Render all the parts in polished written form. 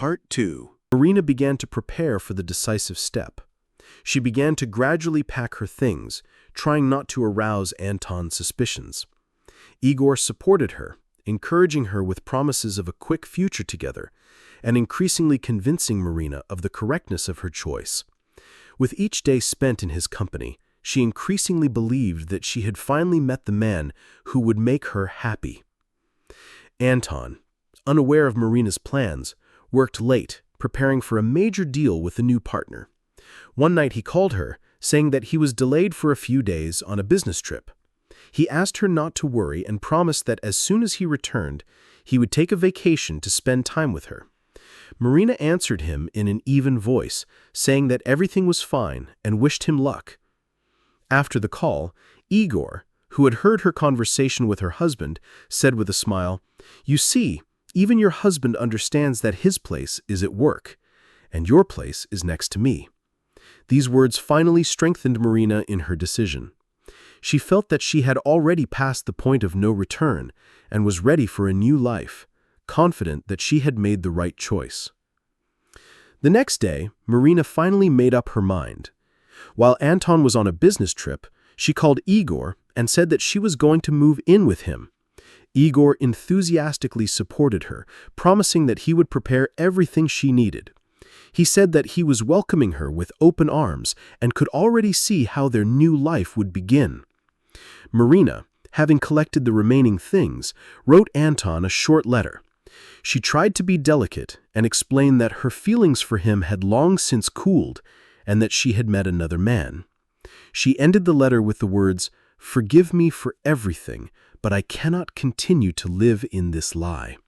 Part 2. Marina began to prepare for the decisive step. She began to gradually pack her things, trying not to arouse Anton's suspicions. Igor supported her, encouraging her with promises of a quick future together, and increasingly convincing Marina of the correctness of her choice. With each day spent in his company, she increasingly believed that she had finally met the man who would make her happy. Anton, unaware of Marina's plans, worked late, preparing for a major deal with a new partner. One night he called her, saying that he was delayed for a few days on a business trip. He asked her not to worry and promised that as soon as he returned, he would take a vacation to spend time with her. Marina answered him in an even voice, saying that everything was fine and wished him luck. After the call, Igor, who had heard her conversation with her husband, said with a smile, "You see, even your husband understands that his place is at work, and your place is next to me." These words finally strengthened Marina in her decision. She felt that she had already passed the point of no return and was ready for a new life, confident that she had made the right choice. The next day, Marina finally made up her mind. While Anton was on a business trip, she called Igor and said that she was going to move in with him. Igor enthusiastically supported her, promising that he would prepare everything she needed. He said that he was welcoming her with open arms and could already see how their new life would begin. Marina, having collected the remaining things, wrote Anton a short letter. She tried to be delicate and explained that her feelings for him had long since cooled and that she had met another man. She ended the letter with the words, "Forgive me for everything, but I cannot continue to live in this lie."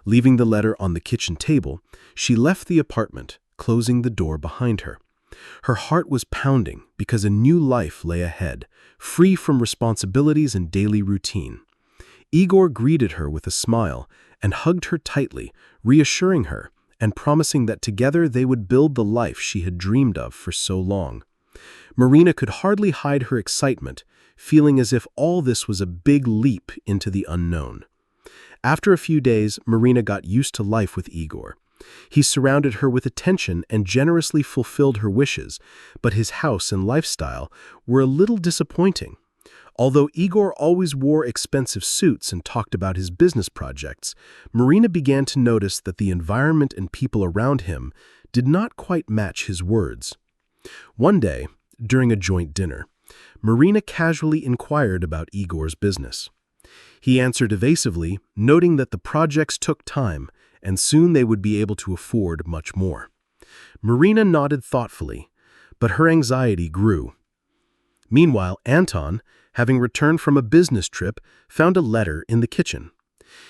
Leaving the letter on the kitchen table, she left the apartment, closing the door behind her. Her heart was pounding because a new life lay ahead, free from responsibilities and daily routine. Igor greeted her with a smile and hugged her tightly, reassuring her and promising that together they would build the life she had dreamed of for so long. Marina could hardly hide her excitement, feeling as if all this was a big leap into the unknown. After a few days, Marina got used to life with Igor. He surrounded her with attention and generously fulfilled her wishes, but his house and lifestyle were a little disappointing. Although Igor always wore expensive suits and talked about his business projects, Marina began to notice that the environment and people around him did not quite match his words. One day, during a joint dinner, Marina casually inquired about Igor's business. He answered evasively, noting that the projects took time and soon they would be able to afford much more. Marina nodded thoughtfully, but her anxiety grew. Meanwhile, Anton, having returned from a business trip, found a letter in the kitchen.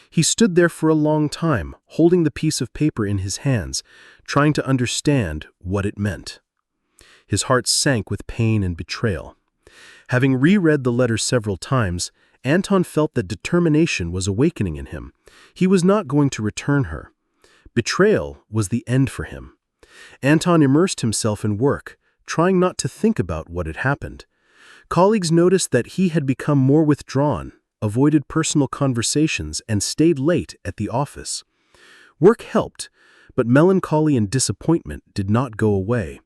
He stood there for a long time, holding the piece of paper in his hands, trying to understand what it meant. His heart sank with pain and betrayal. Having reread the letter several times, Anton felt that determination was awakening in him. He was not going to return her. Betrayal was the end for him. Anton immersed himself in work, trying not to think about what had happened. Colleagues noticed that he had become more withdrawn, avoided personal conversations, and stayed late at the office. Work helped, but melancholy and disappointment did not go away.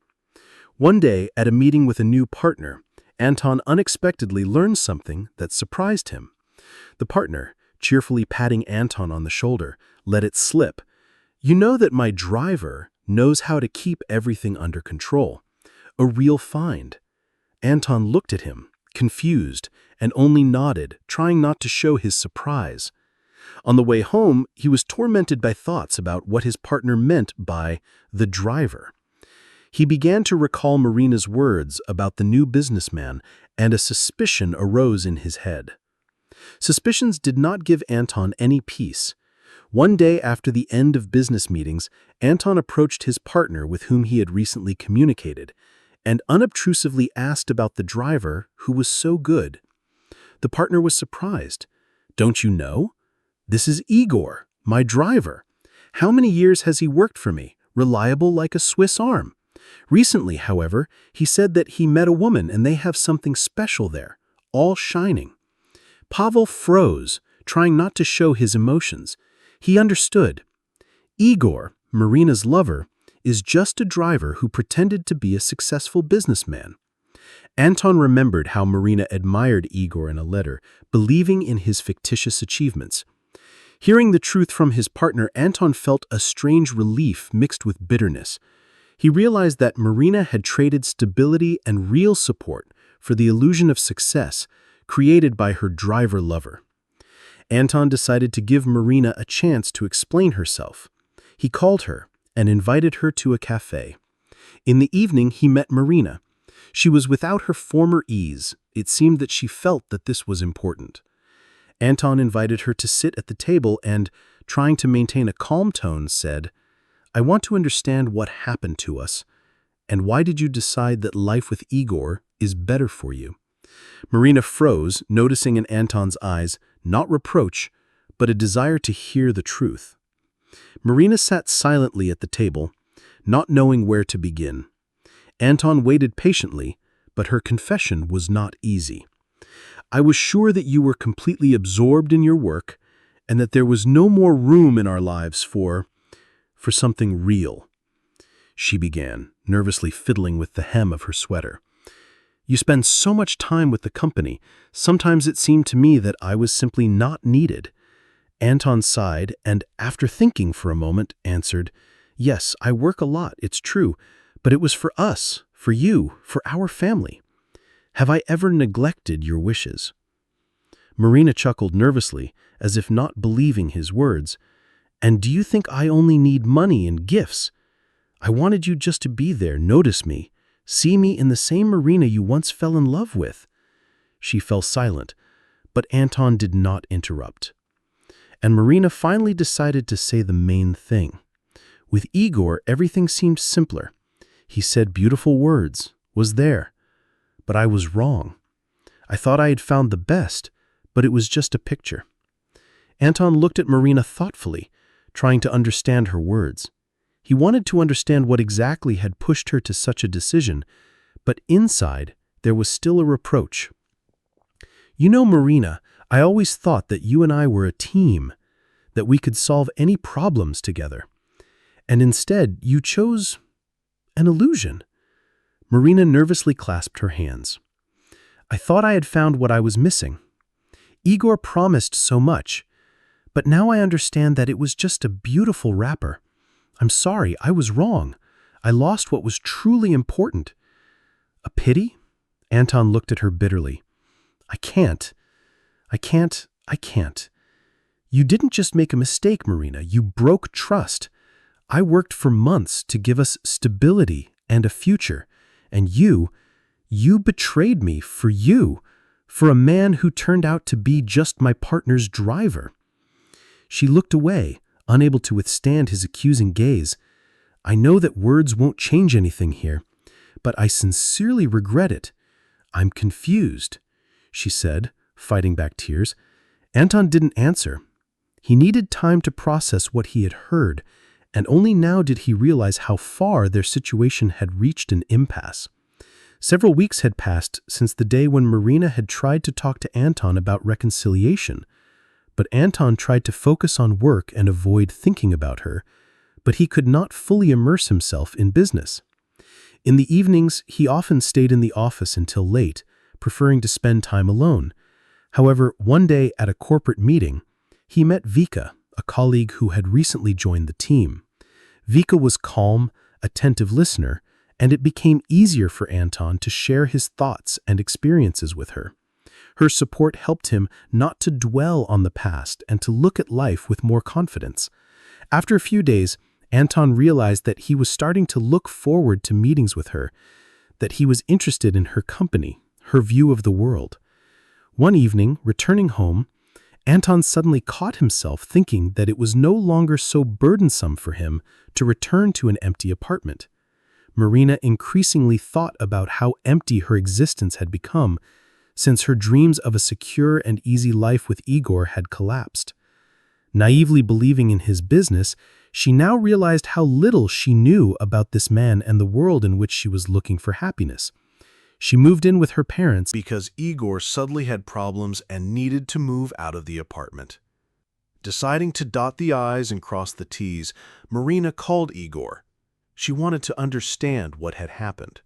One day, at a meeting with a new partner, Anton unexpectedly learned something that surprised him. The partner, cheerfully patting Anton on the shoulder, let it slip. "You know that my driver knows how to keep everything under control. A real find." Anton looked at him, confused, and only nodded, trying not to show his surprise. On the way home, he was tormented by thoughts about what his partner meant by the driver. He began to recall Marina's words about the new businessman, and a suspicion arose in his head. Suspicions did not give Anton any peace. One day after the end of business meetings, Anton approached his partner with whom he had recently communicated, and unobtrusively asked about the driver who was so good. The partner was surprised. "Don't you know? This is Igor, my driver. How many years has he worked for me, reliable like a Swiss arm? Recently, however, he said that he met a woman and they have something special there, all shining." Pavel froze, trying not to show his emotions. He understood. Igor, Marina's lover, is just a driver who pretended to be a successful businessman. Anton remembered how Marina admired Igor in a letter, believing in his fictitious achievements. Hearing the truth from his partner, Anton felt a strange relief mixed with bitterness. He realized that Marina had traded stability and real support for the illusion of success created by her driver lover. Anton decided to give Marina a chance to explain herself. He called her and invited her to a cafe. In the evening, he met Marina. She was without her former ease. It seemed that she felt that this was important. Anton invited her to sit at the table and, trying to maintain a calm tone, said, "I want to understand what happened to us, and why did you decide that life with Igor is better for you?" Marina froze, noticing in Anton's eyes not reproach, but a desire to hear the truth. Marina sat silently at the table, not knowing where to begin. Anton waited patiently, but her confession was not easy. "I was sure that you were completely absorbed in your work and that there was no more room in our lives for something real," she began, nervously fiddling with the hem of her sweater. "You spend so much time with the company. Sometimes it seemed to me that I was simply not needed." Anton sighed and, after thinking for a moment, answered, "Yes, I work a lot, it's true, but it was for us, for you, for our family. Have I ever neglected your wishes?" Marina chuckled nervously, as if not believing his words. "And do you think I only need money and gifts? I wanted you just to be there, notice me, see me in the same Marina you once fell in love with." She fell silent, but Anton did not interrupt. And Marina finally decided to say the main thing. With Igor, everything seemed simpler. He said beautiful words, was there. But I was wrong. I thought I had found the best, but it was just a picture. Anton looked at Marina thoughtfully, trying to understand her words. He wanted to understand what exactly had pushed her to such a decision, but inside there was still a reproach. "You know, Marina, I always thought that you and I were a team, that we could solve any problems together. And instead, you chose an illusion." Marina nervously clasped her hands. "I thought I had found what I was missing. Igor promised so much, but now I understand that it was just a beautiful wrapper. I'm sorry, I was wrong. I lost what was truly important." "A pity?" Anton looked at her bitterly. I can't. You didn't just make a mistake, Marina. You broke trust. I worked for months to give us stability and a future. And you betrayed me for a man who turned out to be just my partner's driver." She looked away, unable to withstand his accusing gaze. "I know that words won't change anything here, but I sincerely regret it. I'm confused," she said, fighting back tears. Anton didn't answer. He needed time to process what he had heard, and only now did he realize how far their situation had reached an impasse. Several weeks had passed since the day when Marina had tried to talk to Anton about reconciliation, but Anton tried to focus on work and avoid thinking about her, but he could not fully immerse himself in business. In the evenings, he often stayed in the office until late, preferring to spend time alone. However, one day at a corporate meeting, he met Vika, a colleague who had recently joined the team. Vika was calm, attentive listener, and it became easier for Anton to share his thoughts and experiences with her. Her support helped him not to dwell on the past and to look at life with more confidence. After a few days, Anton realized that he was starting to look forward to meetings with her, that he was interested in her company, her view of the world. One evening, returning home, Anton suddenly caught himself thinking that it was no longer so burdensome for him to return to an empty apartment. Marina increasingly thought about how empty her existence had become since her dreams of a secure and easy life with Igor had collapsed. Naively believing in his business, she now realized how little she knew about this man and the world in which she was looking for happiness. She moved in with her parents because Igor suddenly had problems and needed to move out of the apartment. Deciding to dot the I's and cross the T's, Marina called Igor. She wanted to understand what had happened.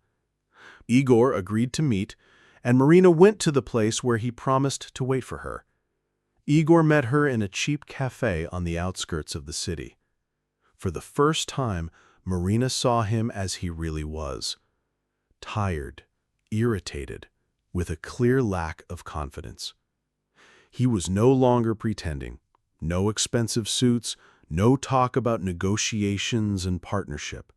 Igor agreed to meet, and Marina went to the place where he promised to wait for her. Igor met her in a cheap cafe on the outskirts of the city. For the first time, Marina saw him as he really was. Tired, irritated, with a clear lack of confidence. He was no longer pretending. No expensive suits, no talk about negotiations and partnership.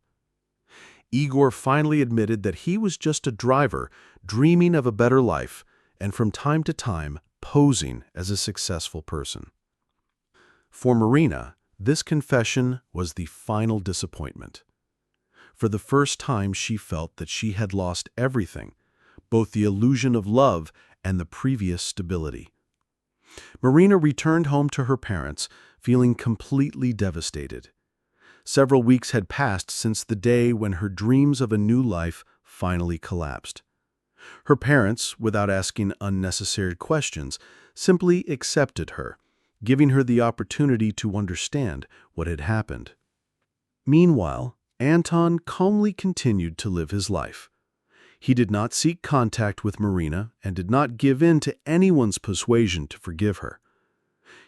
Igor finally admitted that he was just a driver, dreaming of a better life, and from time to time posing as a successful person. For Marina, this confession was the final disappointment. For the first time, she felt that she had lost everything, both the illusion of love and the previous stability. Marina returned home to her parents, feeling completely devastated. Several weeks had passed since the day when her dreams of a new life finally collapsed. Her parents, without asking unnecessary questions, simply accepted her, giving her the opportunity to understand what had happened. Meanwhile, Anton calmly continued to live his life. He did not seek contact with Marina and did not give in to anyone's persuasion to forgive her.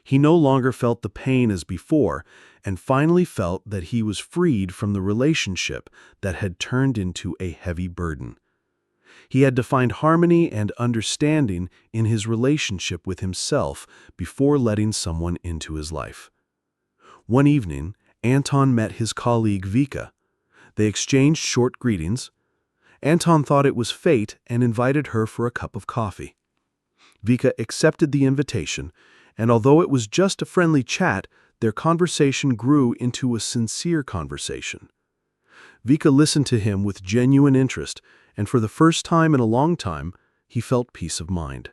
He no longer felt the pain as before and finally felt that he was freed from the relationship that had turned into a heavy burden. He had to find harmony and understanding in his relationship with himself before letting someone into his life. One evening, Anton met his colleague Vika. They exchanged short greetings. Anton thought it was fate and invited her for a cup of coffee. Vika accepted the invitation, and although it was just a friendly chat, their conversation grew into a sincere conversation. Vika listened to him with genuine interest, and for the first time in a long time, he felt peace of mind.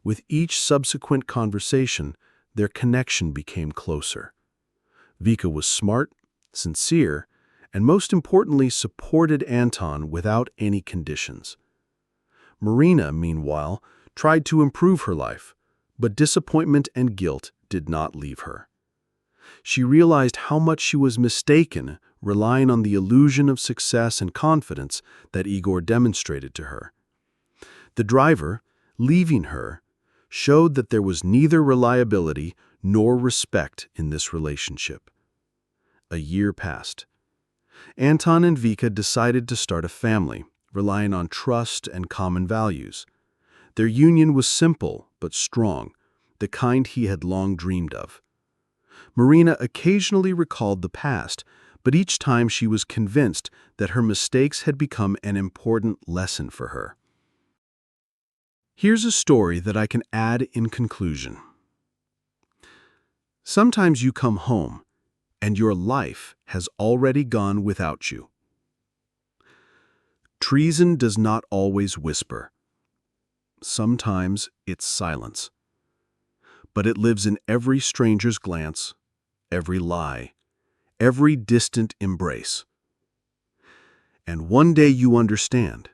With each subsequent conversation, their connection became closer. Vika was smart, sincere, and most importantly supported Anton without any conditions. Marina, meanwhile, tried to improve her life, but disappointment and guilt did not leave her. She realized how much she was mistaken relying on the illusion of success and confidence that Igor demonstrated to her. The driver, leaving her, showed that there was neither reliability nor respect in this relationship. A year passed. Anton and Vika decided to start a family, relying on trust and common values. Their union was simple but strong, the kind he had long dreamed of. Marina occasionally recalled the past, but each time she was convinced that her mistakes had become an important lesson for her. Here's a story that I can add in conclusion. Sometimes you come home, and your life has already gone without you. Treason does not always whisper. Sometimes it's silence. But it lives in every stranger's glance, every lie, every distant embrace. And one day you understand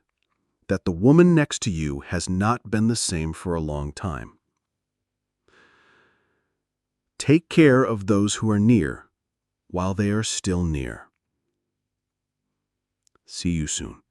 that the woman next to you has not been the same for a long time. Take care of those who are near while they are still near. See you soon.